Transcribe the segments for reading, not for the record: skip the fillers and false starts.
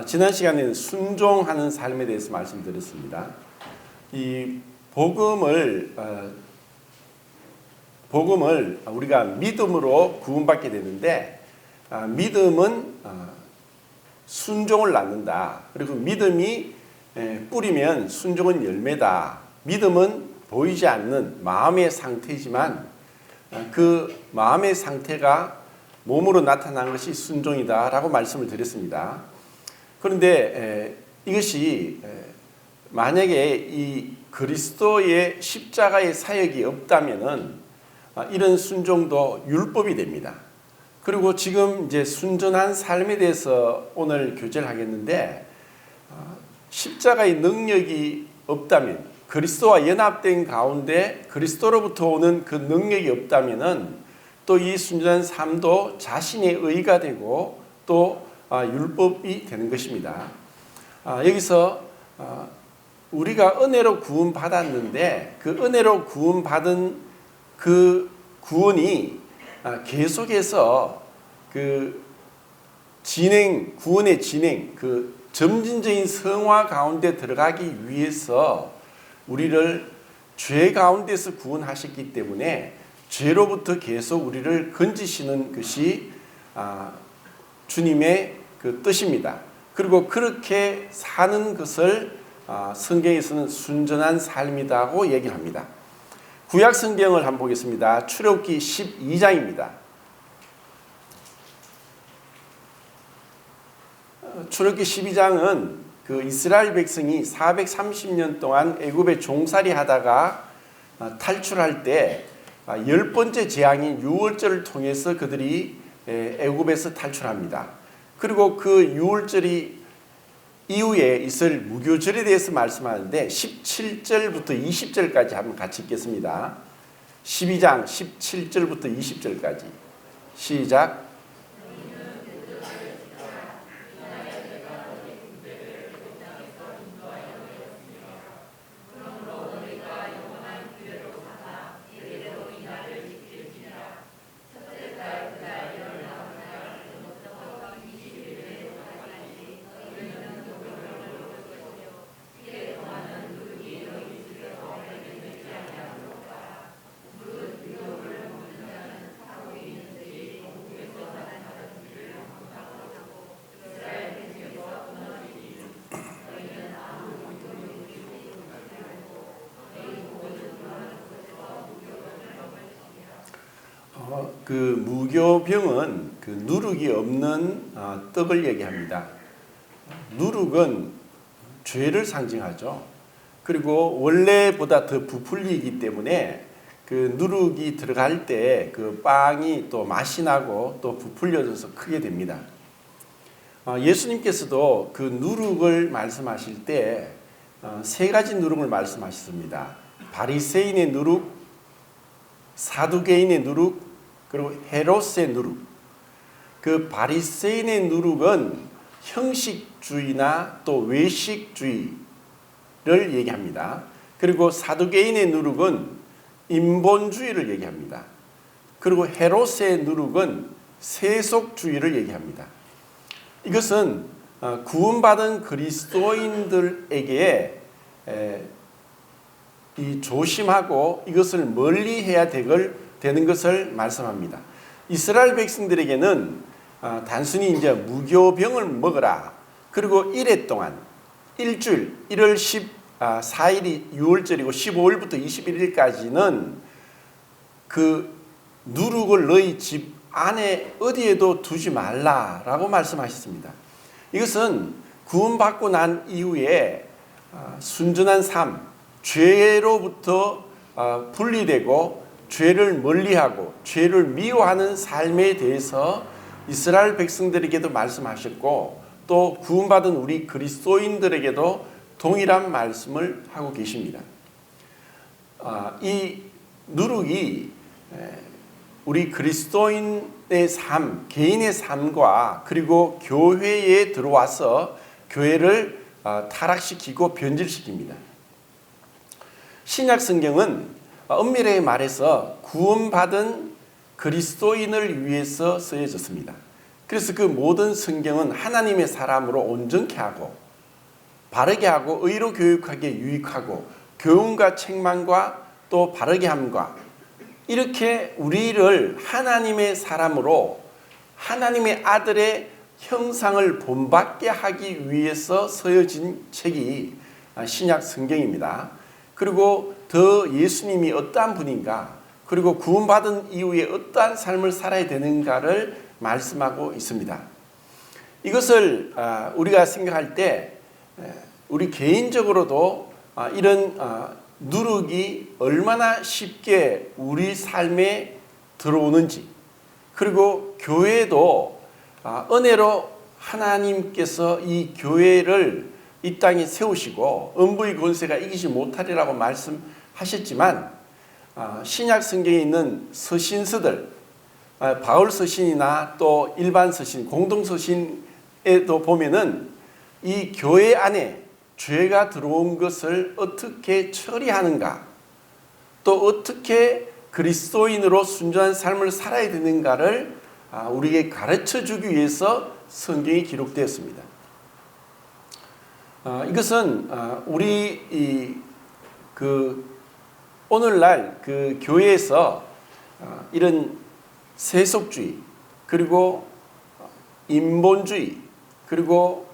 지난 시간에는 순종하는 삶에 대해서 말씀드렸습니다. 이 복음을 우리가 믿음으로 구원받게 되는데 믿음은 순종을 낳는다. 그리고 믿음이 뿌리면 순종은 열매다. 믿음은 보이지 않는 마음의 상태지만 그 마음의 상태가 몸으로 나타난 것이 순종이다 라고 말씀을 드렸습니다. 그런데 이것이 만약에 이 그리스도의 십자가의 사역이 없다면은 이런 순종도 율법이 됩니다. 그리고 지금 이제 순전한 삶에 대해서 오늘 교제를 하겠는데 십자가의 능력이 없다면 그리스도와 연합된 가운데 그리스도로부터 오는 그 능력이 없다면은 또 이 순전한 삶도 자신의 의가 되고 또 율법이 되는 것입니다. 여기서 우리가 은혜로 구원받았는데 그 은혜로 구원받은 그 구원이 계속해서 그 구원의 진행, 그 점진적인 성화 가운데 들어가기 위해서 우리를 죄 가운데서 구원하셨기 때문에 죄로부터 계속 우리를 건지시는 것이 주님의 그 뜻입니다. 그리고 그렇게 사는 것을 성경에서는 순전한 삶이라고 얘기를 합니다. 구약 성경을 한번 보겠습니다. 출애굽기 12장입니다. 출애굽기 12장은 그 이스라엘 백성이 430년 동안 애굽에 종살이 하다가 탈출할 때 10번째 재앙인 유월절을 통해서 그들이 애굽에서 탈출합니다. 그리고 그 유월절이 이후에 있을 무교절에 대해서 말씀하는데 17절부터 20절까지 한번 같이 읽겠습니다. 12장 17절부터 20절까지 시작. 그 무교병은 그 누룩이 없는 떡을 얘기합니다. 누룩은 죄를 상징하죠. 그리고 원래보다 더 부풀리기 때문에 그 누룩이 들어갈 때 그 빵이 또 맛이 나고 또 부풀려져서 크게 됩니다. 예수님께서도 그 누룩을 말씀하실 때 세 가지 누룩을 말씀하셨습니다. 바리새인의 누룩, 사두개인의 누룩, 그리고 헤롯의 누룩. 그 바리새인의 누룩은 형식주의나 또 외식주의를 얘기합니다. 그리고 사두개인의 누룩은 인본주의를 얘기합니다. 그리고 헤롯의 누룩은 세속주의를 얘기합니다. 이것은 구원받은 그리스도인들에게 이 조심하고 이것을 멀리해야 되는 것을 말씀합니다. 이스라엘 백성들에게는 단순히 이제 무교병을 먹어라. 그리고 1회 동안 일주일 1월 14일이 6월절이고 15일부터 21일까지는 그 누룩을 너희 집 안에 어디에도 두지 말라라고 말씀하셨습니다. 이것은 구원받고 난 이후에 순전한 삶, 죄로부터 분리되고 죄를 멀리하고 죄를 미워하는 삶에 대해서 이스라엘 백성들에게도 말씀하셨고 또 구원받은 우리 그리스도인들에게도 동일한 말씀을 하고 계십니다. 이 누룩이 우리 그리스도인의 삶, 개인의 삶과 그리고 교회에 들어와서 교회를 타락시키고 변질시킵니다. 신약 성경은 엄밀하게 말해서 구원받은 그리스도인을 위해서 쓰여졌습니다. 그래서 그 모든 성경은 하나님의 사람으로 온전케 하고 바르게 하고 의로 교육하기에 유익하고 교훈과 책망과 또 바르게 함과 이렇게 우리를 하나님의 사람으로 하나님의 아들의 형상을 본받게 하기 위해서 쓰여진 책이 신약 성경입니다. 그리고 더 예수님이 어떠한 분인가, 그리고 구원받은 이후에 어떠한 삶을 살아야 되는가를 말씀하고 있습니다. 이것을 우리가 생각할 때 우리 개인적으로도 이런 누룩이 얼마나 쉽게 우리 삶에 들어오는지, 그리고 교회도 은혜로 하나님께서 이 교회를 이 땅에 세우시고 음부의 권세가 이기지 못하리라고 말씀하셨지만 신약 성경에 있는 서신서들, 바울 서신이나 또 일반 서신, 공동 서신에도 보면은 이 교회 안에 죄가 들어온 것을 어떻게 처리하는가, 또 어떻게 그리스도인으로 순전한 삶을 살아야 되는가를 우리에게 가르쳐 주기 위해서 성경이 기록되었습니다. 이것은 우리 오늘날 그 교회에서 이런 세속주의, 그리고 인본주의, 그리고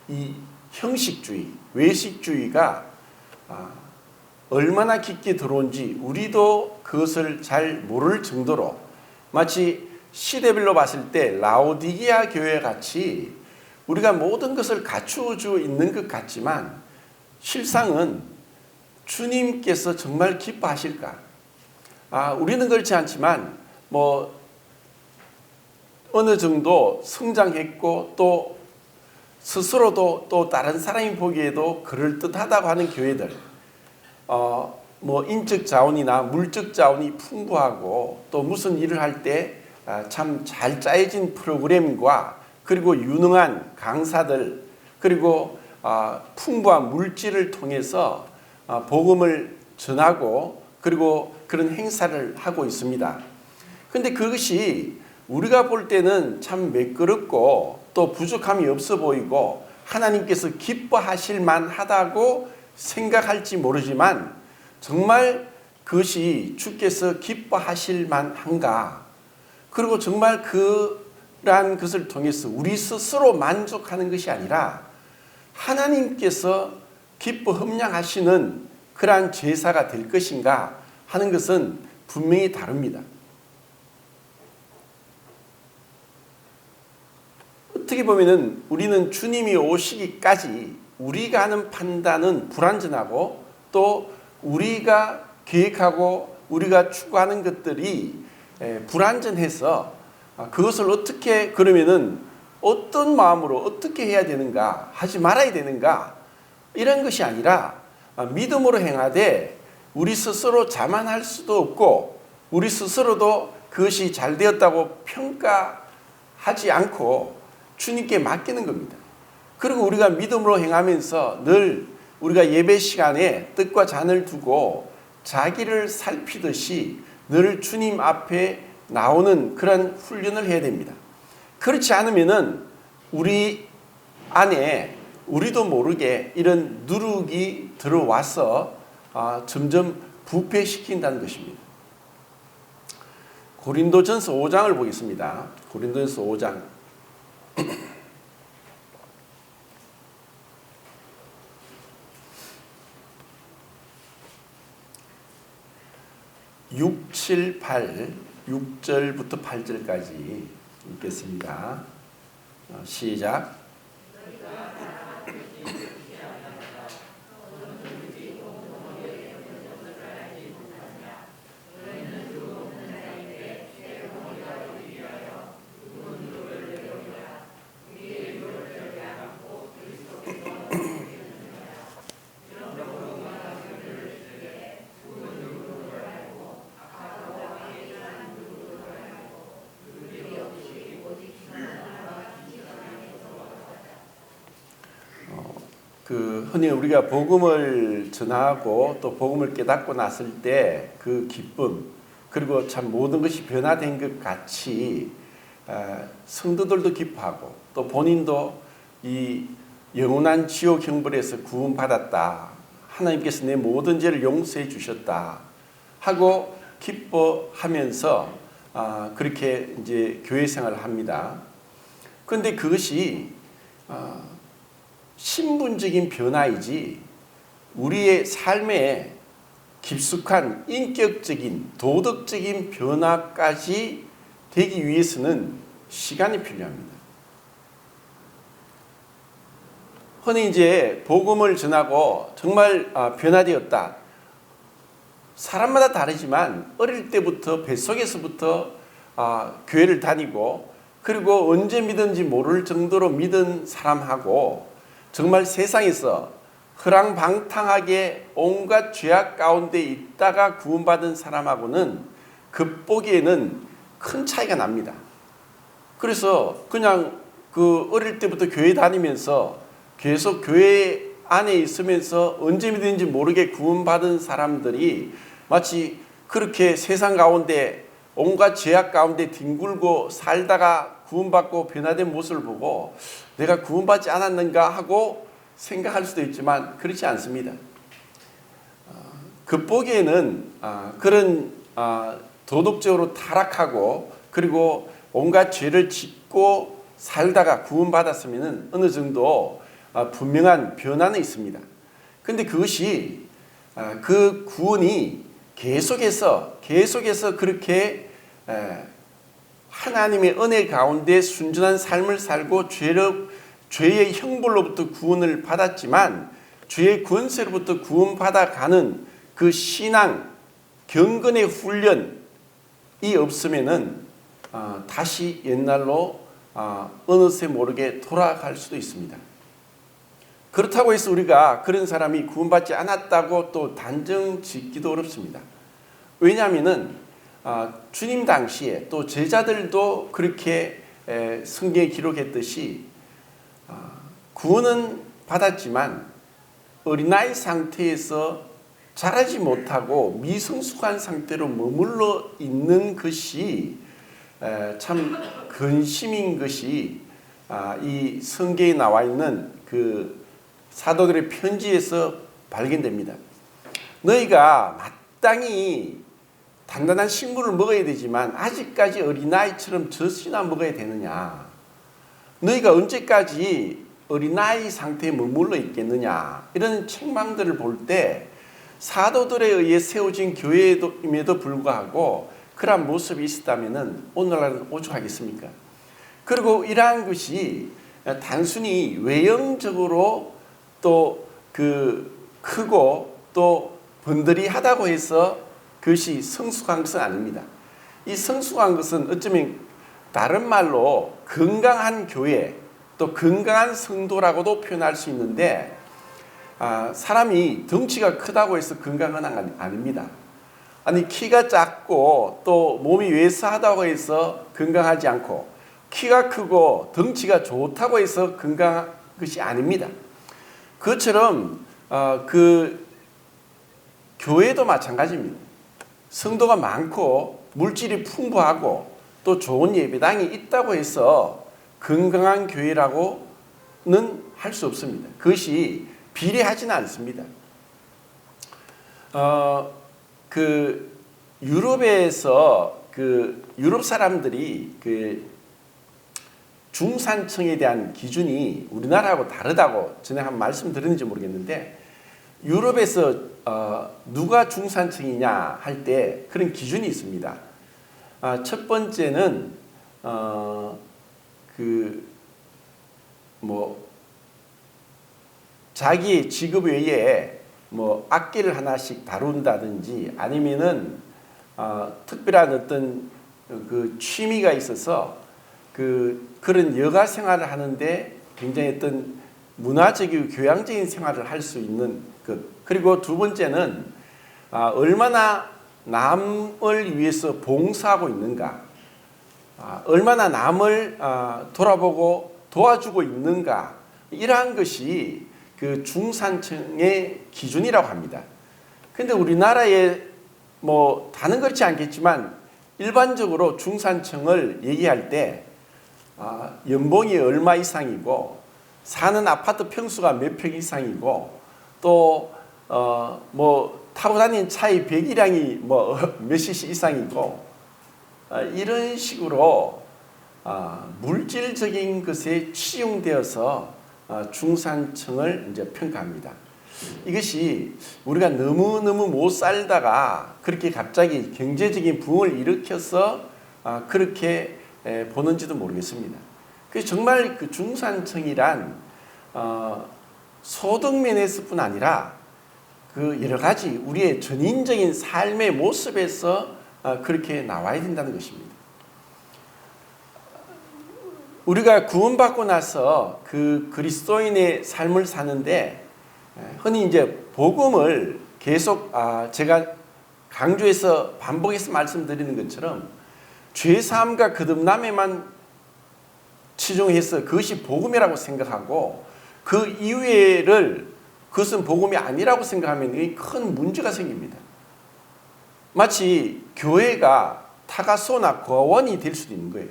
이 형식주의, 외식주의가 얼마나 깊게 들어온지 우리도 그것을 잘 모를 정도로, 마치 시대별로 봤을 때 라오디게아 교회 같이 우리가 모든 것을 갖추어주고 있는 것 같지만 실상은 주님께서 정말 기뻐하실까? 우리는 그렇지 않지만 어느 정도 성장했고 또 스스로도 또 다른 사람이 보기에도 그럴듯하다고 하는 교회들, 인적 자원이나 물적 자원이 풍부하고 또 무슨 일을 할 때 참 잘 짜여진 프로그램과 그리고 유능한 강사들, 그리고 풍부한 물질을 통해서 복음을 전하고 그리고 그런 행사를 하고 있습니다. 그런데 그것이 우리가 볼 때는 참 매끄럽고 또 부족함이 없어 보이고 하나님께서 기뻐하실 만하다고 생각할지 모르지만 정말 그것이 주께서 기뻐하실 만한가, 그리고 정말 그러한 것을 통해서 우리 스스로 만족하는 것이 아니라 하나님께서 기뻐 흠량하시는 그러한 제사가 될 것인가 하는 것은 분명히 다릅니다. 어떻게 보면은 우리는 주님이 오시기까지 우리가 하는 판단은 불완전하고 또 우리가 계획하고 우리가 추구하는 것들이 불완전해서 그것을 어떻게, 그러면은 어떤 마음으로 어떻게 해야 되는가, 하지 말아야 되는가, 이런 것이 아니라 믿음으로 행하되 우리 스스로 자만할 수도 없고 우리 스스로도 그것이 잘 되었다고 평가하지 않고 주님께 맡기는 겁니다. 그리고 우리가 믿음으로 행하면서 늘 우리가 예배 시간에 뜻과 잔을 두고 자기를 살피듯이 늘 주님 앞에 나오는 그런 훈련을 해야 됩니다. 그렇지 않으면은 우리 안에 우리도 모르게 이런 누룩이 들어와서 점점 부패시킨다는 것입니다. 고린도전서 5장을 보겠습니다. 고린도전서 5장 6, 7, 8, 6절부터 8절까지 읽겠습니다. 시작. 흔히 우리가 복음을 전하고 또 복음을 깨닫고 났을 때 그 기쁨, 그리고 참 모든 것이 변화된 것 같이 성도들도 기뻐하고 또 본인도 이 영원한 지옥 형벌에서 구원받았다. 하나님께서 내 모든 죄를 용서해 주셨다 하고 기뻐하면서 그렇게 이제 교회 생활을 합니다. 그런데 그것이 신분적인 변화이지 우리의 삶에 깊숙한 인격적인 도덕적인 변화까지 되기 위해서는 시간이 필요합니다. 흔히 이제 복음을 전하고 정말 변화되었다. 사람마다 다르지만 어릴 때부터 뱃속에서부터 교회를 다니고 그리고 언제 믿은지 모를 정도로 믿은 사람하고 정말 세상에서 허랑방탕하게 온갖 죄악 가운데 있다가 구원받은 사람하고는 겉보기에는 큰 차이가 납니다. 그래서 그냥 그 어릴 때부터 교회 다니면서 계속 교회 안에 있으면서 언제 믿는지 모르게 구원받은 사람들이 마치 그렇게 세상 가운데 온갖 죄악 가운데 뒹굴고 살다가 구원받고 변화된 모습을 보고 내가 구원받지 않았는가 하고 생각할 수도 있지만 그렇지 않습니다. 겉보기에는 그런 도덕적으로 타락하고 그리고 온갖 죄를 짓고 살다가 구원받았으면 어느 정도 분명한 변화는 있습니다. 그런데 그것이 그 구원이 계속해서 그렇게 하나님의 은혜 가운데 순전한 삶을 살고 죄의 형벌로부터 구원을 받았지만 죄의 권세로부터 구원받아가는 그 신앙, 경건의 훈련이 없으면은 다시 옛날로 어느새 모르게 돌아갈 수도 있습니다. 그렇다고 해서 우리가 그런 사람이 구원받지 않았다고 또 단정 짓기도 어렵습니다. 왜냐하면은 주님 당시에 또 제자들도 그렇게 성경에 기록했듯이 구원은 받았지만 어린아이 상태에서 자라지 못하고 미성숙한 상태로 머물러 있는 것이 참 근심인 것이 이 성경에 나와 있는 그 사도들의 편지에서 발견됩니다. 너희가 마땅히 단단한 식물을 먹어야 되지만 아직까지 어린아이처럼 젖이나 먹어야 되느냐? 너희가 언제까지 어린아이 상태에 머물러 있겠느냐? 이런 책망들을 볼 때 사도들에 의해 세워진 교회임에도 불구하고 그러한 모습이 있었다면 오늘날은 오죽하겠습니까? 그리고 이러한 것이 단순히 외형적으로 또 크고 또 번들이하다고 해서 그것이 성숙한 것은 아닙니다. 이 성숙한 것은 어쩌면 다른 말로 건강한 교회 또 건강한 성도라고도 표현할 수 있는데 사람이 덩치가 크다고 해서 건강한 건 아닙니다. 아니 키가 작고 또 몸이 왜소하다고 해서 건강하지 않고 키가 크고 덩치가 좋다고 해서 건강한 것이 아닙니다. 그것처럼 그 교회도 마찬가지입니다. 성도가 많고 물질이 풍부하고 또 좋은 예배당이 있다고 해서 건강한 교회라고는 할 수 없습니다. 그것이 비례하지는 않습니다. 유럽에서 유럽 사람들이 중산층에 대한 기준이 우리나라하고 다르다고 전에 한 말씀 드렸는지 모르겠는데 유럽에서 누가 중산층이냐 할 때 그런 기준이 있습니다. 첫 번째는 자기의 직업 외에 악기를 하나씩 다룬다든지 아니면은 특별한 어떤 취미가 있어서 그런 여가 생활을 하는데 굉장히 어떤 문화적이고 교양적인 생활을 할 수 있는 것. 그리고 두 번째는 얼마나 남을 위해서 봉사하고 있는가, 얼마나 남을 돌아보고 도와주고 있는가, 이러한 것이 그 중산층의 기준이라고 합니다. 그런데 우리나라에 다는 그렇지 않겠지만 일반적으로 중산층을 얘기할 때 연봉이 얼마 이상이고 사는 아파트 평수가 몇 평 이상이고 또 뭐 타고 다니는 차의 배기량이 뭐 몇 cc 이상이고 이런 식으로 물질적인 것에 치중되어서 중산층을 이제 평가합니다. 이것이 우리가 너무너무 못 살다가 그렇게 갑자기 경제적인 붕을 일으켜서 그렇게 보는지도 모르겠습니다. 그래서 정말 그 중산층이란 소득 면에서뿐 아니라 그 여러 가지 우리의 전인적인 삶의 모습에서 그렇게 나와야 된다는 것입니다. 우리가 구원받고 나서 그 그리스도인의 삶을 사는데 흔히 이제 복음을 계속 제가 강조해서 반복해서 말씀드리는 것처럼 죄사함과 거듭남에만 치중해서 그것이 복음이라고 생각하고 그 이외를 그것은 복음이 아니라고 생각하면 큰 문제가 생깁니다. 마치 교회가 타가소나 거원이 될 수도 있는 거예요.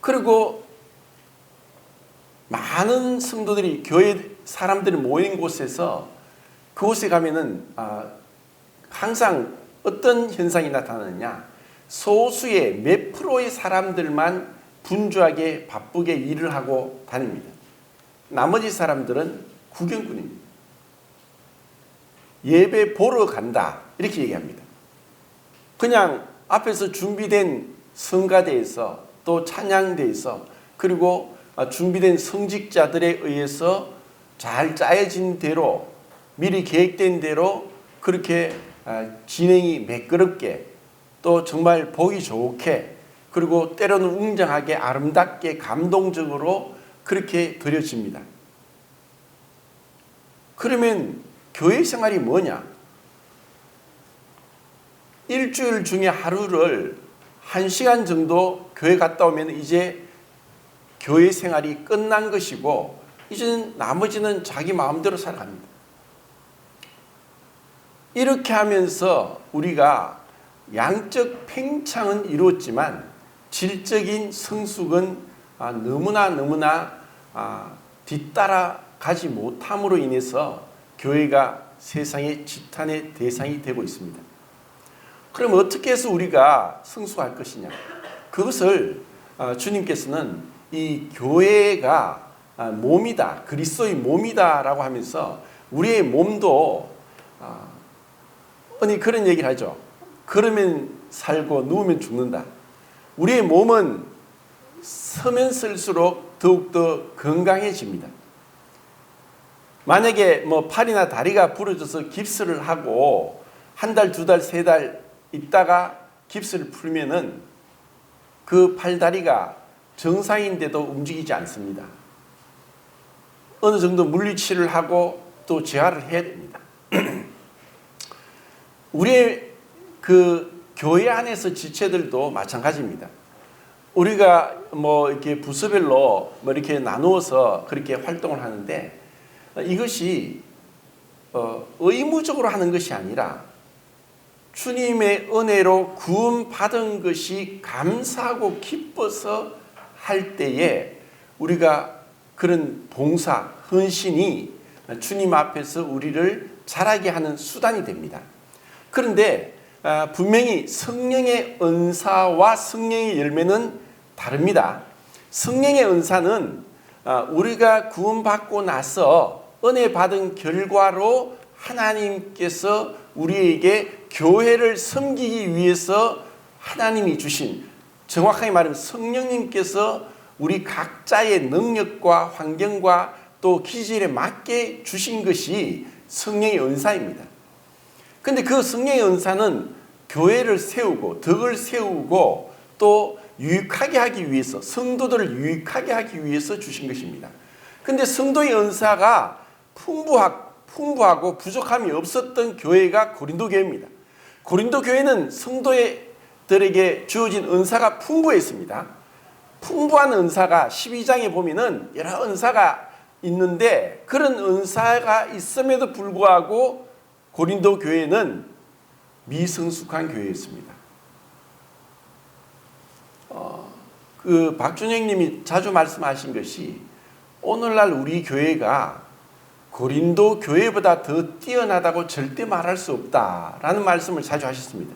그리고 많은 성도들이 교회 사람들이 모인 곳에서 그곳에 가면은 항상 어떤 현상이 나타나느냐, 소수의 몇 프로의 사람들만 분주하게 바쁘게 일을 하고 다닙니다. 나머지 사람들은 구경꾼입니다. 예배 보러 간다 이렇게 얘기합니다. 그냥 앞에서 준비된 성가대에서 또 찬양대에서 그리고 준비된 성직자들에 의해서 잘 짜여진 대로 미리 계획된 대로 그렇게 진행이 매끄럽게 또 정말 보기 좋게 그리고 때로는 웅장하게 아름답게 감동적으로 그렇게 드려집니다. 그러면 교회 생활이 뭐냐? 일주일 중에 하루를 1시간 정도 교회 갔다 오면 이제 교회 생활이 끝난 것이고 이제는 나머지는 자기 마음대로 살아갑니다. 이렇게 하면서 우리가 양적 팽창은 이루었지만 질적인 성숙은 너무나 뒤따라가지 못함으로 인해서 교회가 세상의 지탄의 대상이 되고 있습니다. 그럼 어떻게 해서 우리가 성숙할 것이냐? 그것을 주님께서는 이 교회가 몸이다, 그리스도의 몸이다라고 하면서 우리의 몸도 아니 그런 얘기를 하죠. 걸으면 살고 누우면 죽는다. 우리의 몸은 서면 쓸수록 더욱더 건강해집니다. 만약에 뭐 팔이나 다리가 부러져서 깁스를 하고 한 달, 두 달, 세 달 있다가 깁스를 풀면은 그 팔다리가 정상인데도 움직이지 않습니다. 어느 정도 물리치료를 하고 또 재활을 해야 됩니다. 우리의 그 교회 안에서 지체들도 마찬가지입니다. 우리가 뭐 이렇게 부서별로 뭐 이렇게 나누어서 그렇게 활동을 하는데 이것이 의무적으로 하는 것이 아니라 주님의 은혜로 구원받은 것이 감사하고 기뻐서 할 때에 우리가 그런 봉사, 헌신이 주님 앞에서 우리를 자라게 하는 수단이 됩니다. 그런데 분명히 성령의 은사와 성령의 열매는 다릅니다. 성령의 은사는 우리가 구원받고 나서 은혜 받은 결과로 하나님께서 우리에게 교회를 섬기기 위해서 하나님이 주신, 정확하게 말하면 성령님께서 우리 각자의 능력과 환경과 또 기질에 맞게 주신 것이 성령의 은사입니다. 그런데 그 성령의 은사는 교회를 세우고 덕을 세우고 또 유익하게 하기 위해서, 성도들을 유익하게 하기 위해서 주신 것입니다. 그런데 성도의 은사가 풍부하고 부족함이 없었던 교회가 고린도 교회입니다. 고린도 교회는 성도들에게 주어진 은사가 풍부했습니다. 풍부한 은사가 12장에 보면은 여러 은사가 있는데 그런 은사가 있음에도 불구하고 고린도 교회는 미성숙한 교회였습니다. 그 박준영님이 자주 말씀하신 것이 오늘날 우리 교회가 고린도 교회보다 더 뛰어나다고 절대 말할 수 없다라는 말씀을 자주 하셨습니다.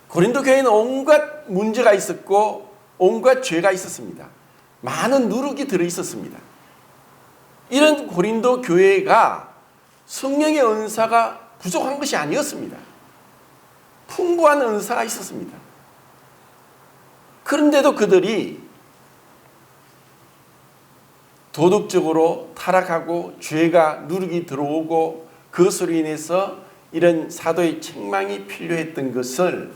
고린도 교회는 온갖 문제가 있었고 온갖 죄가 있었습니다. 많은 누룩이 들어 있었습니다. 이런 고린도 교회가 성령의 은사가 부족한 것이 아니었습니다. 풍부한 은사가 있었습니다. 그런데도 그들이 도덕적으로 타락하고 죄가 누룩이 들어오고 그것으로 인해서 이런 사도의 책망이 필요했던 것을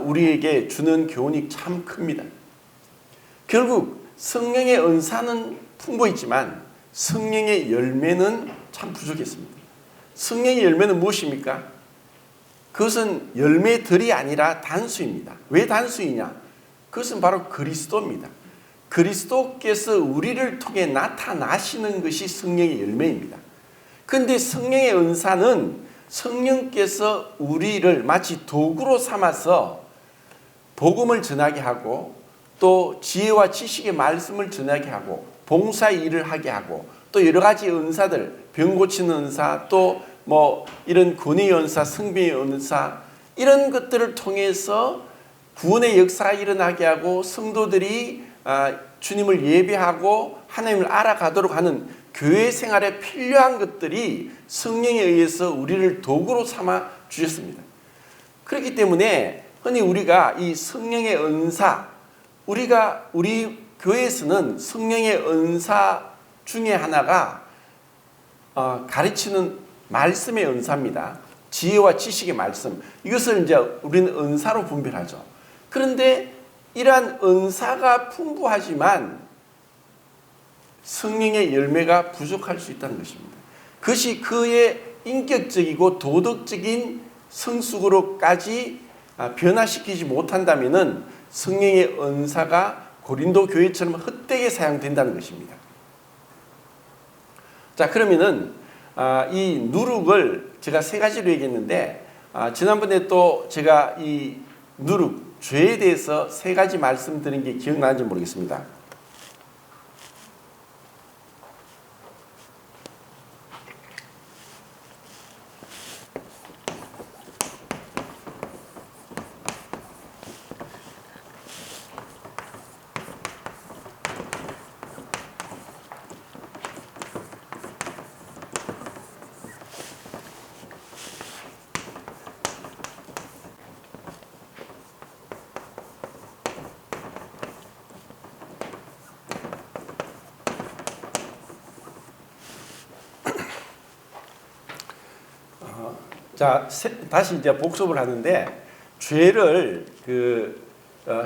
우리에게 주는 교훈이 참 큽니다. 결국 성령의 은사는 풍부했지만 성령의 열매는 참 부족했습니다. 성령의 열매는 무엇입니까? 그것은 열매들이 아니라 단수입니다. 왜 단수이냐? 그것은 바로 그리스도입니다. 그리스도께서 우리를 통해 나타나시는 것이 성령의 열매입니다. 그런데 성령의 은사는 성령께서 우리를 마치 도구로 삼아서 복음을 전하게 하고 또 지혜와 지식의 말씀을 전하게 하고 봉사의 일을 하게 하고 또 여러 가지 은사들, 병 고치는 은사, 또 뭐 이런 권위의 은사, 승비의 은사 이런 것들을 통해서 구원의 역사가 일어나게 하고 성도들이 주님을 예배하고 하나님을 알아가도록 하는 교회 생활에 필요한 것들이 성령에 의해서 우리를 도구로 삼아 주셨습니다. 그렇기 때문에 흔히 우리가 이 성령의 은사, 우리 교회에서는 성령의 은사 중에 하나가 가르치는 말씀의 은사입니다. 지혜와 지식의 말씀. 이것을 이제 우리는 은사로 분별하죠. 그런데 이러한 은사가 풍부하지만 성령의 열매가 부족할 수 있다는 것입니다. 그것이 그의 인격적이고 도덕적인 성숙으로까지 변화시키지 못한다면 성령의 은사가 고린도 교회처럼 헛되게 사용된다는 것입니다. 자, 그러면은 이 누룩을 제가 세 가지로 얘기했는데 지난번에 또 제가 이 누룩, 죄에 대해서 세 가지 말씀드린 게 기억나는지 모르겠습니다. 자, 다시 이제 복습을 하는데 죄를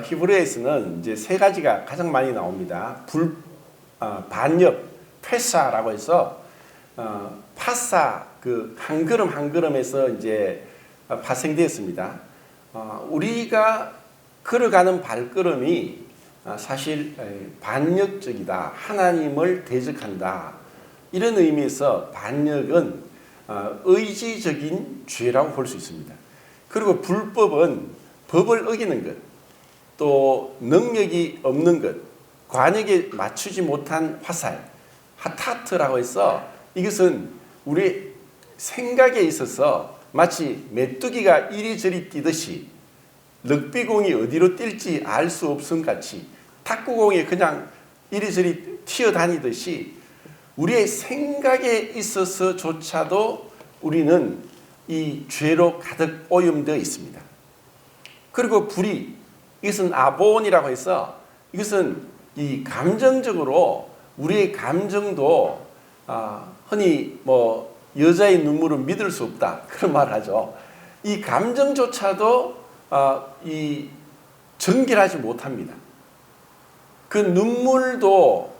히브리어에서는 이제 세 가지가 가장 많이 나옵니다. 반역, 패사라고 해서 파사 한 걸음 한 걸음에서 이제 파생되었습니다. 우리가 걸어가는 발걸음이 사실 반역적이다, 하나님을 대적한다 이런 의미에서 반역은 의지적인 죄라고 볼 수 있습니다. 그리고 불법은 법을 어기는 것, 또 능력이 없는 것, 관역에 맞추지 못한 화살, 하타트라고 해서 이것은 우리 생각에 있어서 마치 메뚜기가 이리저리 뛰듯이 럭비공이 어디로 뛸지 알 수 없음 같이 탁구공이 그냥 이리저리 튀어다니듯이 우리의 생각에 있어서조차도 우리는 이 죄로 가득 오염되어 있습니다. 그리고 불의, 이것은 아본이라고 해서 이것은 이 감정적으로 우리의 감정도 흔히 뭐 여자의 눈물은 믿을 수 없다 그런 말을 하죠. 이 감정조차도 이 정결하지 못합니다. 그 눈물도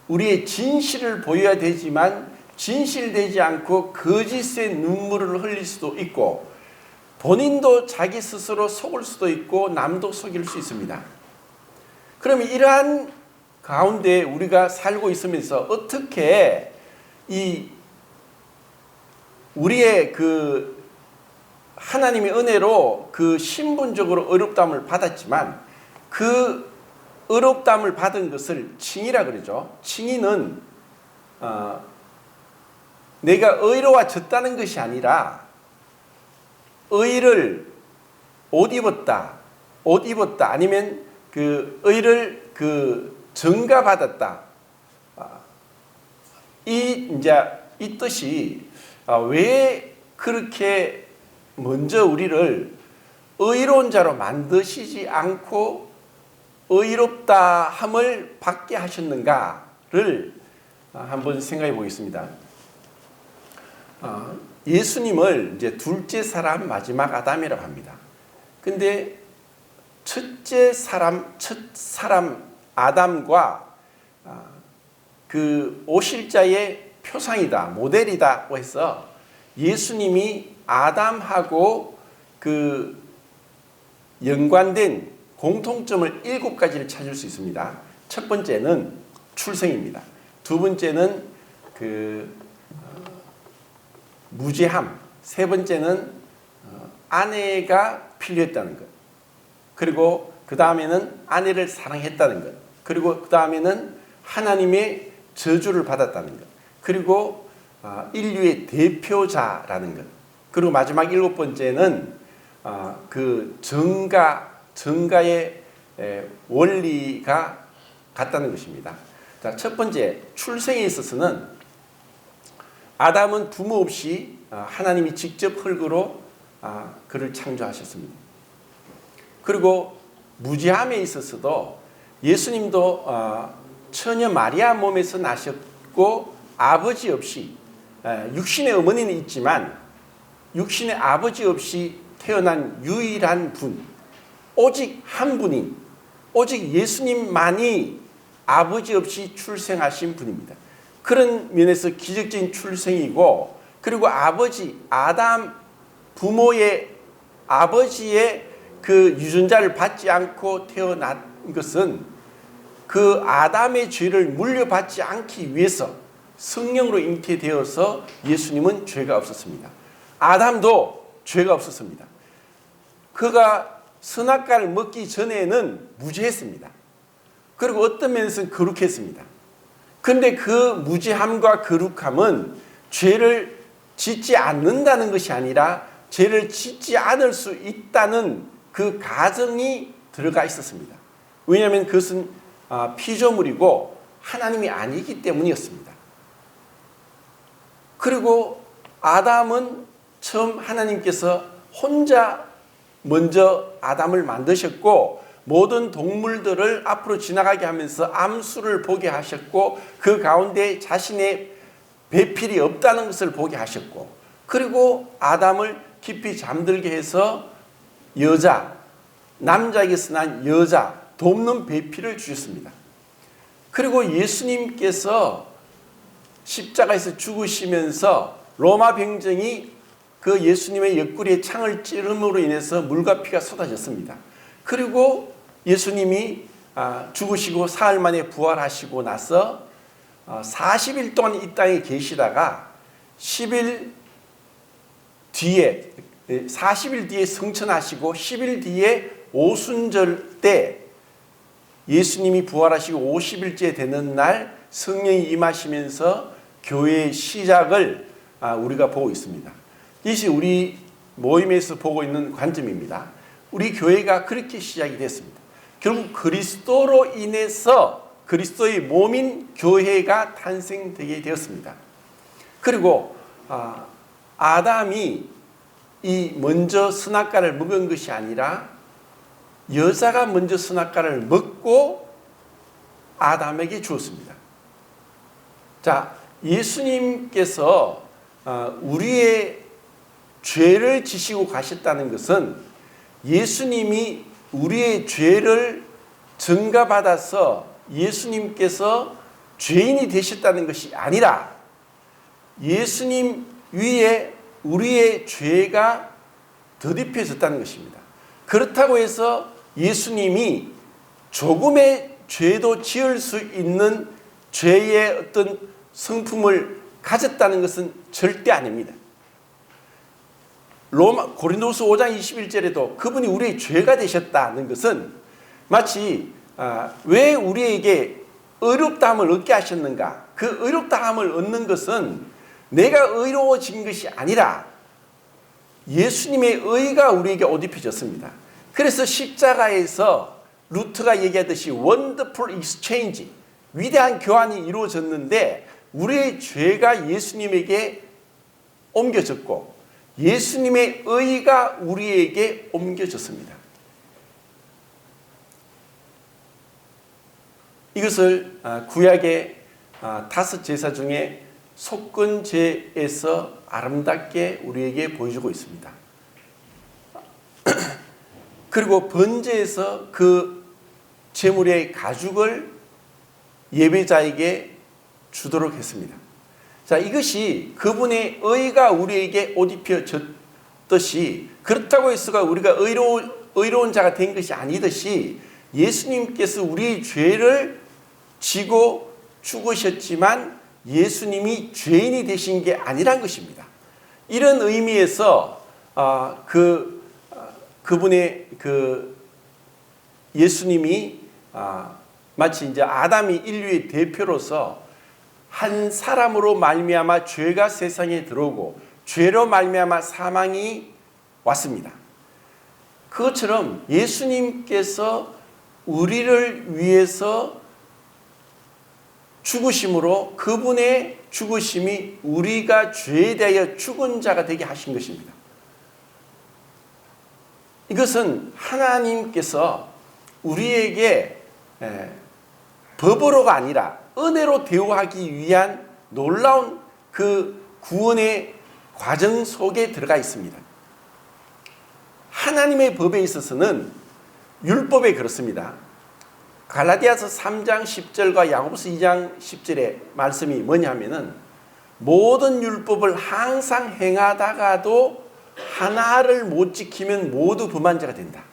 우리의 진실을 보여야 되지만 진실되지 않고 거짓의 눈물을 흘릴 수도 있고 본인도 자기 스스로 속을 수도 있고 남도 속일 수 있습니다. 그럼 이러한 가운데 우리가 살고 있으면서 어떻게 이 우리의 하나님의 은혜로 신분적으로 어렵다함을 받았지만 그 의롭다함을 받은 것을 칭의라 그러죠. 칭의는 내가 의로워졌다는 것이 아니라 의를 옷 입었다 아니면 그 의를 그 증가받았다. 이 뜻이 왜 그렇게 먼저 우리를 의로운 자로 만드시지 않고 의롭다함을 받게 하셨는가를 한번 생각해 보겠습니다. 예수님을 이제 둘째 사람 마지막 아담이라고 합니다. 근데 첫 사람 아담과 그 오실 자의 표상이다, 모델이다고 해서 예수님이 아담하고 그 연관된 공통점을 7가지를 찾을 수 있습니다. 첫 번째는 출생입니다. 두 번째는 그 무죄함. 세 번째는 아내가 필요했다는 것. 그리고 그 다음에는 아내를 사랑했다는 것. 그리고 그 다음에는 하나님의 저주를 받았다는 것. 그리고 인류의 대표자라는 것. 그리고 마지막 7번째는 그 정가의 원리가 같다는 것입니다. 자, 첫 번째 출생에 있어서는 아담은 부모 없이 하나님이 직접 흙으로 그를 창조하셨습니다. 그리고 무죄함에 있어서도 예수님도 처녀 마리아 몸에서 나셨고 아버지 없이 육신의 어머니는 있지만 육신의 아버지 없이 태어난 유일한 분, 오직 한 분인 오직 예수님만이 아버지 없이 출생하신 분입니다. 그런 면에서 기적적인 출생이고, 그리고 아버지 아담 부모의 아버지의 그 유전자를 받지 않고 태어난 것은 그 아담의 죄를 물려받지 않기 위해서 성령으로 잉태되어서 예수님은 죄가 없었습니다. 아담도 죄가 없었습니다. 그가 선악과를 먹기 전에는 무죄했습니다. 그리고 어떤 면에서는 거룩했습니다. 그런데 그 무죄함과 거룩함은 죄를 짓지 않는다는 것이 아니라 죄를 짓지 않을 수 있다는 그 가정이 들어가 있었습니다. 왜냐하면 그것은 피조물이고 하나님이 아니기 때문이었습니다. 그리고 아담은 처음 하나님께서 혼자 먼저 아담을 만드셨고 모든 동물들을 앞으로 지나가게 하면서 암수를 보게 하셨고 그 가운데 자신의 배필이 없다는 것을 보게 하셨고, 그리고 아담을 깊이 잠들게 해서 여자, 남자에게서 난 여자, 돕는 배필을 주셨습니다. 그리고 예수님께서 십자가에서 죽으시면서 로마 병정이 그 예수님의 옆구리에 창을 찌름으로 인해서 물과 피가 쏟아졌습니다. 그리고 예수님이 죽으시고 사흘 만에 부활하시고 나서 40일 동안 이 땅에 계시다가 40일 뒤에 성천하시고 10일 뒤에 오순절 때 예수님이 부활하시고 50일째 되는 날 성령이 임하시면서 교회의 시작을 우리가 보고 있습니다. 이것이 우리 모임에서 보고 있는 관점입니다. 우리 교회가 그렇게 시작이 됐습니다. 결국 그리스도로 인해서 그리스도의 몸인 교회가 탄생되게 되었습니다. 그리고 아담이 이 먼저 선악과를 먹은 것이 아니라 여자가 먼저 선악과를 먹고 아담에게 주었습니다. 자, 예수님께서 우리의 죄를 지시고 가셨다는 것은 예수님이 우리의 죄를 증가받아서 예수님께서 죄인이 되셨다는 것이 아니라 예수님 위에 우리의 죄가 덧입혀졌다는 것입니다. 그렇다고 해서 예수님이 조금의 죄도 지을 수 있는 죄의 어떤 성품을 가졌다는 것은 절대 아닙니다. 고린도후서 5장 21절에도 그분이 우리의 죄가 되셨다는 것은 마치 왜 우리에게 의롭다함을 얻게 하셨는가? 그 의롭다함을 얻는 것은 내가 의로워진 것이 아니라 예수님의 의가 우리에게 옷 입혀졌습니다. 그래서 십자가에서 루트가 얘기하듯이 wonderful exchange, 위대한 교환이 이루어졌는데 우리의 죄가 예수님에게 옮겨졌고 예수님의 의가 우리에게 옮겨졌습니다. 이것을 구약의 5 제사 중에 속건제에서 아름답게 우리에게 보여주고 있습니다. 그리고 번제에서 그 제물의 가죽을 예배자에게 주도록 했습니다. 자, 이것이 그분의 의가 우리에게 옷 입혀졌듯이, 그렇다고 해서 우리가 의로운 자가 된 것이 아니듯이 예수님께서 우리의 죄를 지고 죽으셨지만 예수님이 죄인이 되신 게 아니란 것입니다. 이런 의미에서 그분의 예수님이 마치 이제 아담이 인류의 대표로서 한 사람으로 말미암아 죄가 세상에 들어오고 죄로 말미암아 사망이 왔습니다. 그것처럼 예수님께서 우리를 위해서 죽으심으로 그분의 죽으심이 우리가 죄에 대하여 죽은 자가 되게 하신 것입니다. 이것은 하나님께서 우리에게 법으로가 아니라 은혜로 대우하기 위한 놀라운 그 구원의 과정 속에 들어가 있습니다. 하나님의 법에 있어서는 율법에 그렇습니다. 갈라디아서 3장 10절과 야고보서 2장 10절의 말씀이 뭐냐면은 모든 율법을 항상 행하다가도 하나를 못 지키면 모두 범한 자가 된다.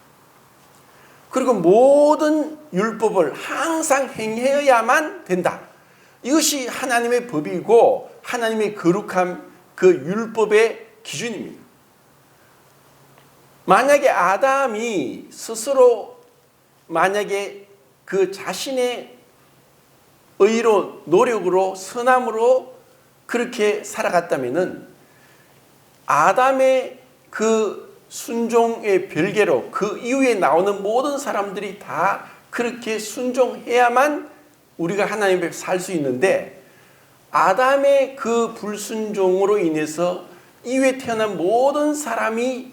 그리고 모든 율법을 항상 행해야만 된다. 이것이 하나님의 법이고 하나님의 거룩한 그 율법의 기준입니다. 만약에 아담이 스스로 만약에 그 자신의 의로 노력으로 선함으로 그렇게 살아갔다면은 아담의 그 순종의 별개로 그 이후에 나오는 모든 사람들이 다 그렇게 순종해야만 우리가 하나님 앞에 살 수 있는데 아담의 그 불순종으로 인해서 이후에 태어난 모든 사람이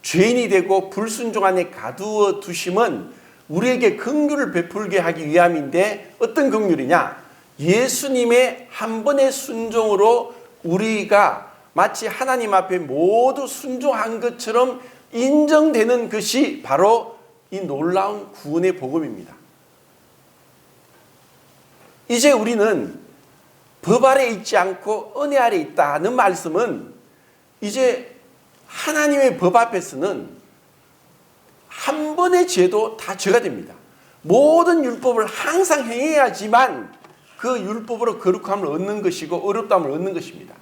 죄인이 되고 불순종 안에 가두어 두심은 우리에게 긍휼을 베풀게 하기 위함인데 어떤 긍휼이냐? 예수님의 한 번의 순종으로 우리가 마치 하나님 앞에 모두 순종한 것처럼 인정되는 것이 바로 이 놀라운 구원의 복음입니다. 이제 우리는 법 아래 있지 않고 은혜 아래 있다는 말씀은 이제 하나님의 법 앞에서는 한 번의 죄도 다 죄가 됩니다. 모든 율법을 항상 행해야지만 그 율법으로 거룩함을 얻는 것이고 의롭다함을 얻는 것입니다.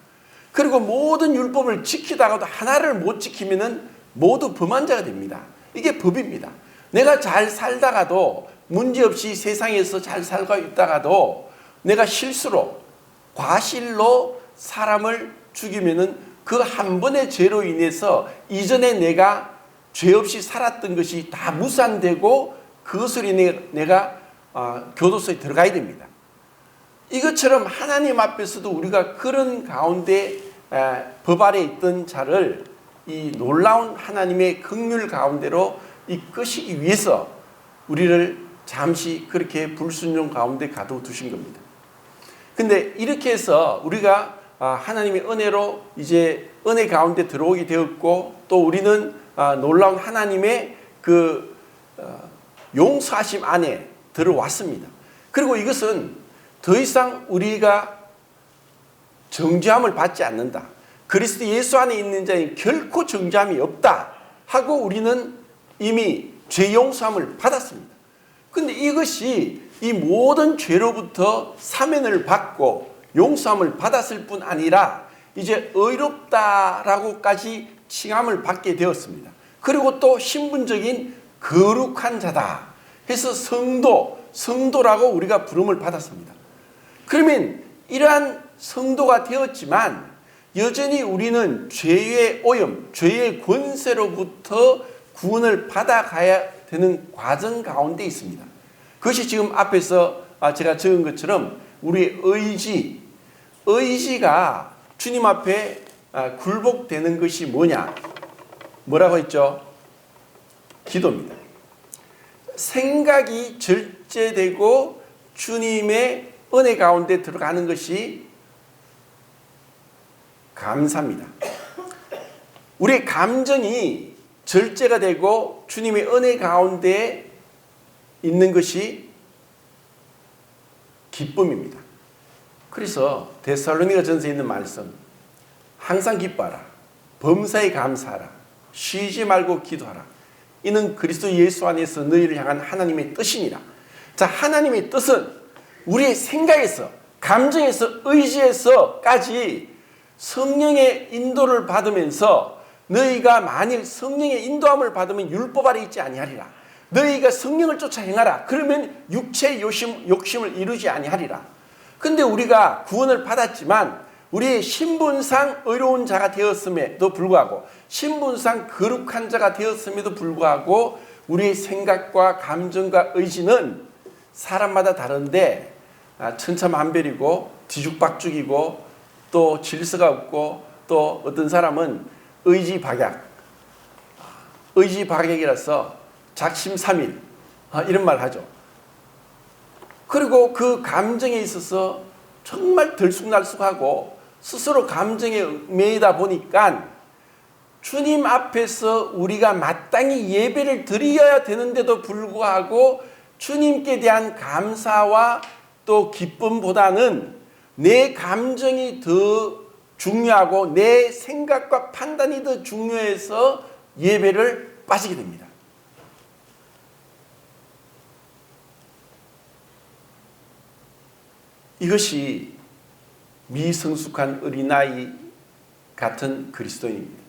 그리고 모든 율법을 지키다가도 하나를 못 지키면은 모두 범한 자가 됩니다. 이게 법입니다. 내가 잘 살다가도 문제없이 세상에서 잘 살고 있다가도 내가 실수로 과실로 사람을 죽이면은 그 한 번의 죄로 인해서 이전에 내가 죄 없이 살았던 것이 다 무산되고 그것을 인해 내가 교도소에 들어가야 됩니다. 이것처럼 하나님 앞에서도 우리가 그런 가운데 법 아래 있던 자를 이 놀라운 하나님의 긍휼 가운데로 이끄시기 위해서 우리를 잠시 그렇게 불순종 가운데 가둬두신 겁니다. 근데 이렇게 해서 우리가 하나님의 은혜로 이제 은혜 가운데 들어오게 되었고 또 우리는 놀라운 하나님의 그 용서하심 안에 들어왔습니다. 그리고 이것은 더 이상 우리가 정죄함을 받지 않는다. 그리스도 예수 안에 있는 자는 결코 정죄함이 없다 하고 우리는 이미 죄 용서함을 받았습니다. 그런데 이것이 이 모든 죄로부터 사면을 받고 용서함을 받았을 뿐 아니라 이제 의롭다라고까지 칭함을 받게 되었습니다. 그리고 또 신분적인 거룩한 자다. 해서 성도라고 우리가 부름을 받았습니다. 그러면 이러한 성도가 되었지만 여전히 우리는 죄의 오염, 죄의 권세로부터 구원을 받아가야 되는 과정 가운데 있습니다. 그것이 지금 앞에서 제가 적은 것처럼 우리의 의지가 주님 앞에 굴복되는 것이 뭐냐? 뭐라고 했죠? 기도입니다. 생각이 절제되고 주님의 은혜 가운데 들어가는 것이 감사입니다. 우리의 감정이 절제가 되고 주님의 은혜 가운데 있는 것이 기쁨입니다. 그래서 데살로니가 전서에 있는 말씀, 항상 기뻐하라, 범사에 감사하라, 쉬지 말고 기도하라. 이는 그리스도 예수 안에서 너희를 향한 하나님의 뜻이니라. 자, 하나님의 뜻은 우리의 생각에서, 감정에서, 의지에서까지 성령의 인도를 받으면서 너희가 만일 성령의 인도함을 받으면 율법 아래 있지 아니하리라. 너희가 성령을 쫓아 행하라. 그러면 육체의 욕심을 이루지 아니하리라. 근데 우리가 구원을 받았지만 우리의 신분상 의로운 자가 되었음에도 불구하고, 신분상 거룩한 자가 되었음에도 불구하고 우리의 생각과 감정과 의지는 사람마다 다른데 천차만별이고 뒤죽박죽이고 또 질서가 없고, 또 어떤 사람은 의지박약이라서 작심삼일 이런 말 하죠. 그리고 그 감정에 있어서 정말 들쑥날쑥하고 스스로 감정에 매이다 보니까 주님 앞에서 우리가 마땅히 예배를 드려야 되는데도 불구하고 주님께 대한 감사와 또 기쁨보다는 내 감정이 더 중요하고 내 생각과 판단이 더 중요해서 예배를 빠지게 됩니다. 이것이 미성숙한 어린아이 같은 그리스도인입니다.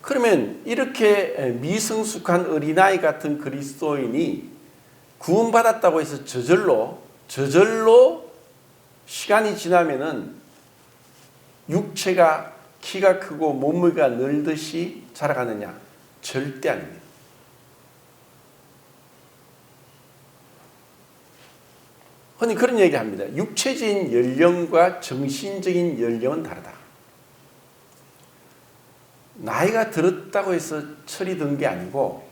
그러면 이렇게 미성숙한 어린아이 같은 그리스도인이 구원받았다고 해서 저절로 시간이 지나면은 육체가 키가 크고 몸무게가 늘듯이 자라가느냐? 절대 아닙니다. 흔히 그런 얘기합니다. 육체적인 연령과 정신적인 연령은 다르다. 나이가 들었다고 해서 철이 든 게 아니고,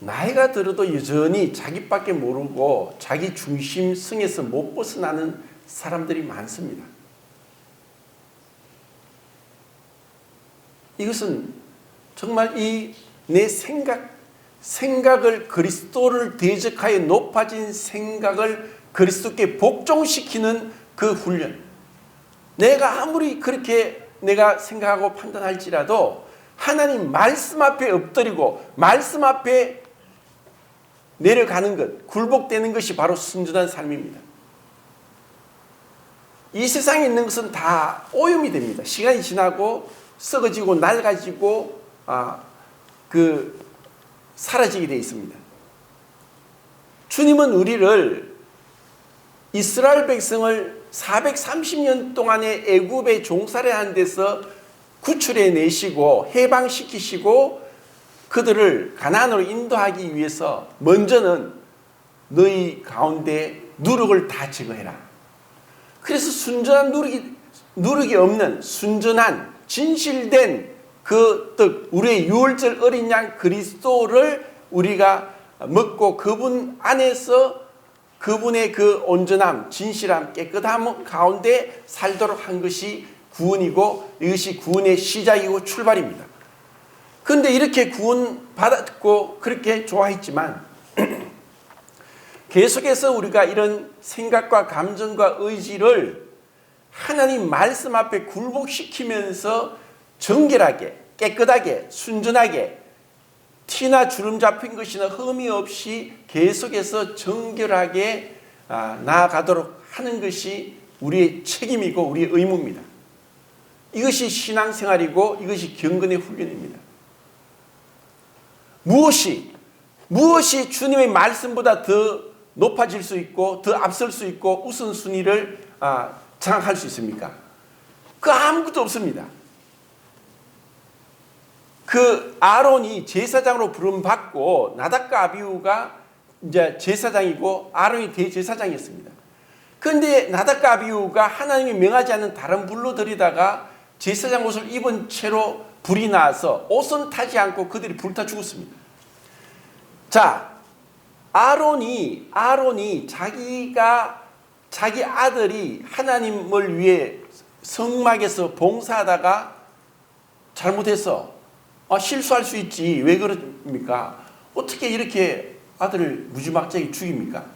나이가 들어도 여전히 자기밖에 모르고 자기 중심성에서 못 벗어나는 사람들이 많습니다. 이것은 정말 내 생각을 그리스도를 대적하여 높아진 생각을 그리스도께 복종시키는 그 훈련. 내가 아무리 그렇게 내가 생각하고 판단할지라도 하나님 말씀 앞에 엎드리고 말씀 앞에 내려가는 것, 굴복되는 것이 바로 순전한 삶입니다. 이 세상에 있는 것은 다 오염이 됩니다. 시간이 지나고 썩어지고 낡아지고 사라지게 되어 있습니다. 주님은 우리를, 이스라엘 백성을 430년 동안의 애굽의 종살이하는 데서 구출해 내시고 해방시키시고 그들을 가나안으로 인도하기 위해서 먼저는 너희 가운데 누룩을 다 제거해라. 그래서 순전한 누룩이 없는 순전한 진실된 그 뜻, 우리의 유월절 어린 양 그리스도를 우리가 먹고 그분 안에서 그분의 그 온전함, 진실함, 깨끗함 가운데 살도록 한 것이 구원이고, 이것이 구원의 시작이고 출발입니다. 그런데 이렇게 구원받았고 그렇게 좋아했지만 계속해서 우리가 이런 생각과 감정과 의지를 하나님 말씀 앞에 굴복시키면서 정결하게, 깨끗하게, 순전하게, 티나 주름 잡힌 것이나 흠이 없이 계속해서 정결하게 나아가도록 하는 것이 우리의 책임이고 우리의 의무입니다. 이것이 신앙생활이고 이것이 경건의 훈련입니다. 무엇이 무엇이 주님의 말씀보다 더 높아질 수 있고 더 앞설 수 있고 우선순위를 장악할 수 있습니까? 그 아무것도 없습니다. 그 아론이 제사장으로 부름받고 나답과 아비후가 이제 제사장이고 아론이 대제사장이었습니다. 그런데 나답과 아비후가 하나님이 명하지 않는 다른 불로 들이다가 제사장 옷을 입은 채로 불이 나서 옷은 타지 않고 그들이 불타 죽었습니다. 자, 아론이 자기 아들이 하나님을 위해 성막에서 봉사하다가 잘못해서 실수할 수 있지 왜 그럽니까? 어떻게 이렇게 아들을 무지막지하게 죽입니까?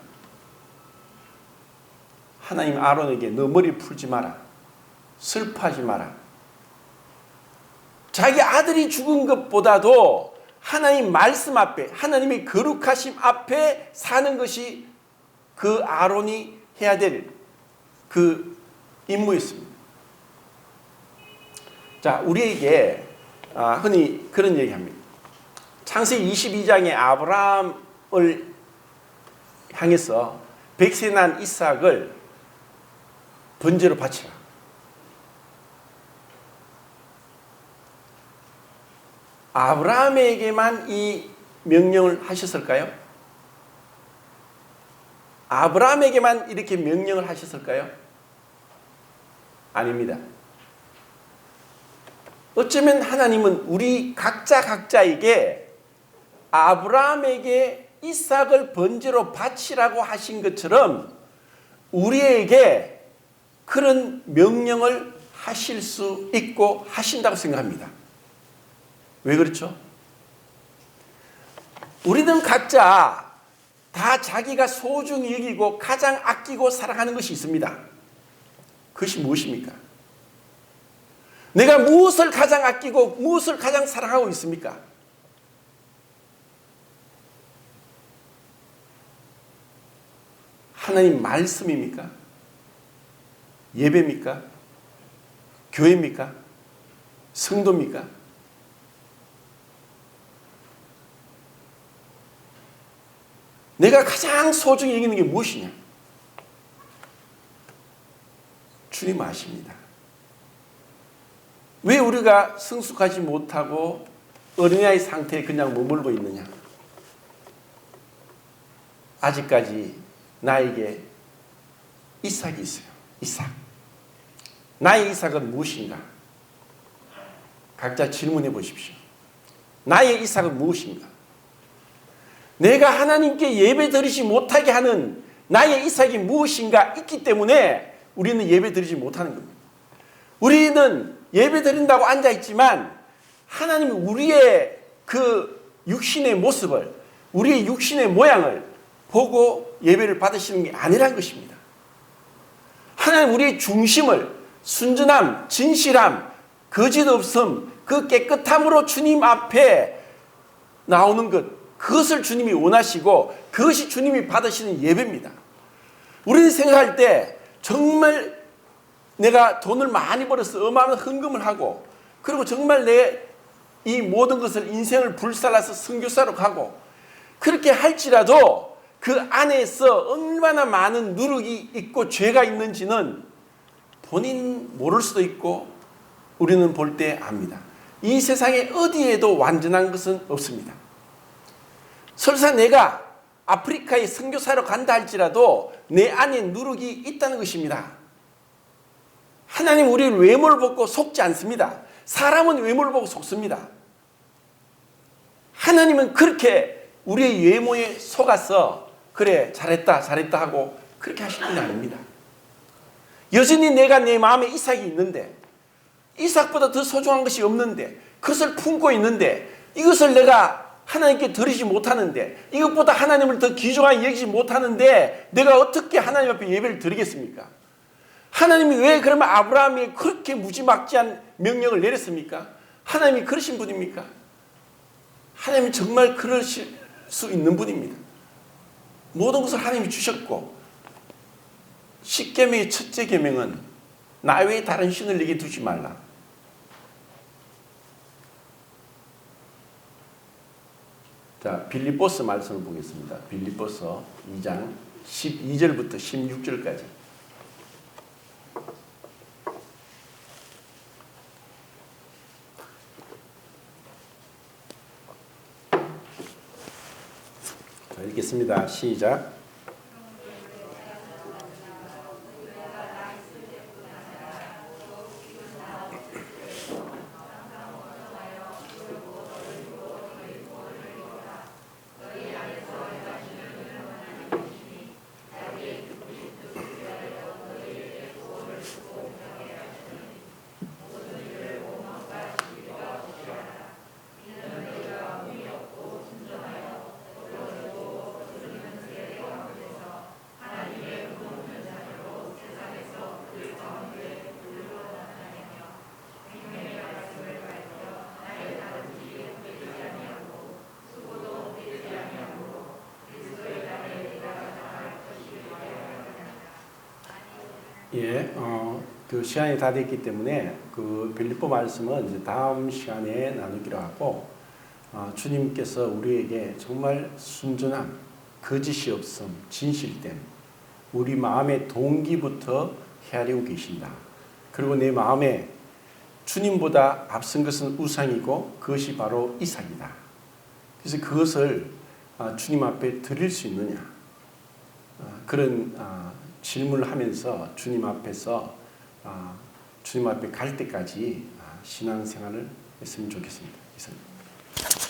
하나님 아론에게 너 머리 풀지 마라. 슬퍼하지 마라. 자기 아들이 죽은 것보다도 하나님 말씀 앞에 하나님의 거룩하심 앞에 사는 것이 그 아론이 해야 될 그 임무였습니다. 자, 우리에게 흔히 그런 얘기합니다. 창세기 22장에 아브라함을 향해서 백세 난 이삭을 번제로 바치라. 아브라함에게만 이 명령을 하셨을까요? 아브라함에게만 이렇게 명령을 하셨을까요? 아닙니다. 어쩌면 하나님은 우리 각자에게 아브라함에게 이삭을 번제로 바치라고 하신 것처럼 우리에게 그런 명령을 하실 수 있고 하신다고 생각합니다. 왜 그렇죠? 우리는 각자 다 자기가 소중히 여기고 가장 아끼고 사랑하는 것이 있습니다. 그것이 무엇입니까? 내가 무엇을 가장 아끼고 무엇을 가장 사랑하고 있습니까? 하나님 말씀입니까? 예배입니까? 교회입니까? 성도입니까? 내가 가장 소중히 여기는 게 무엇이냐? 주님 아십니다. 왜 우리가 성숙하지 못하고 어린아이 상태에 그냥 머물고 있느냐? 아직까지 나에게 이삭이 있어요. 이삭. 나의 이삭은 무엇인가? 각자 질문해 보십시오. 나의 이삭은 무엇인가? 내가 하나님께 예배 드리지 못하게 하는 나의 이삭이 무엇인가 있기 때문에 우리는 예배 드리지 못하는 겁니다. 우리는 예배 드린다고 앉아있지만 하나님이 우리의 그 육신의 모습을, 우리의 육신의 모양을 보고 예배를 받으시는 게 아니란 것입니다. 하나님 우리의 중심을 순전함, 진실함, 거짓 없음, 그 깨끗함으로 주님 앞에 나오는 것, 그것을 주님이 원하시고 그것이 주님이 받으시는 예배입니다. 우리는 생각할 때 정말 내가 돈을 많이 벌어서 어마어마한 헌금을 하고 그리고 정말 내 이 모든 것을 인생을 불살라서 선교사로 가고 그렇게 할지라도 그 안에서 얼마나 많은 누룩이 있고 죄가 있는지는 본인 모를 수도 있고 우리는 볼 때 압니다. 이 세상에 어디에도 완전한 것은 없습니다. 설사 내가 아프리카에 선교사로 간다 할지라도 내 안에 누룩이 있다는 것입니다. 하나님 우리를 외모를 보고 속지 않습니다. 사람은 외모를 보고 속습니다. 하나님은 그렇게 우리의 외모에 속아서 그래 잘했다 하고 그렇게 하시는 게 아닙니다. 여전히 내가 내 마음에 이삭이 있는데 이삭보다 더 소중한 것이 없는데 그것을 품고 있는데 이것을 내가 하나님께 드리지 못하는데 이것보다 하나님을 더 귀중하게 여기지 못하는데 내가 어떻게 하나님 앞에 예배를 드리겠습니까? 하나님이 왜 그러면 아브라함이 그렇게 무지막지한 명령을 내렸습니까? 하나님이 그러신 분입니까? 하나님이 정말 그러실 수 있는 분입니다. 모든 것을 하나님이 주셨고 10계명의 첫째 계명은 나 외에 다른 신을 내게 두지 말라. 자, 빌립보서 말씀을 보겠습니다. 빌립보서 2장 12절부터 16절까지. 자, 읽겠습니다. 시작. 예, 그 시간이 다 됐기 때문에 그 빌립보 말씀은 이제 다음 시간에 나누기로 하고, 주님께서 우리에게 정말 순전함, 거짓이 없음, 진실됨, 우리 마음의 동기부터 헤아리고 계신다. 그리고 내 마음에 주님보다 앞선 것은 우상이고 그것이 바로 이상이다. 그래서 그것을 주님 앞에 드릴 수 있느냐, 그런 질문을 하면서 주님 앞에서 주님 앞에 갈 때까지 신앙생활을 했으면 좋겠습니다. 이상입니다.